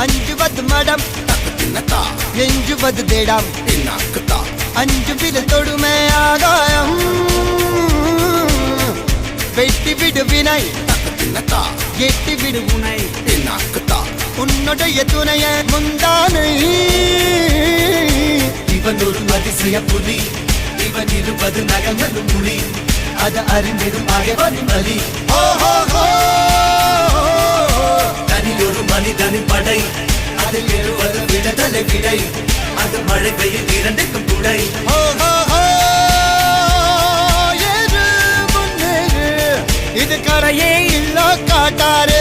അഞ്ചുപത് മടം എഞ്ചുപത് തേടാം അഞ്ചുപിൽ തൊടുമേ ആകായം വെട്ടിവിടു വിനൈ എട്ടിവിടു ഉണൈ ഉന്നുடைய துணைய முந்தானை இவன் ஒரு அதிசய புலி இவன் 20 நகங்களும் புலி அது அறிந்திடும் ஆகவனின் வலி தனி ஒரு மனிதனின் படை அதில் 70 விடுதலை விடை அது மழை பெய்யும் இரண்டுக்கும் துடை இது கரையே இல்ல காட்டாரு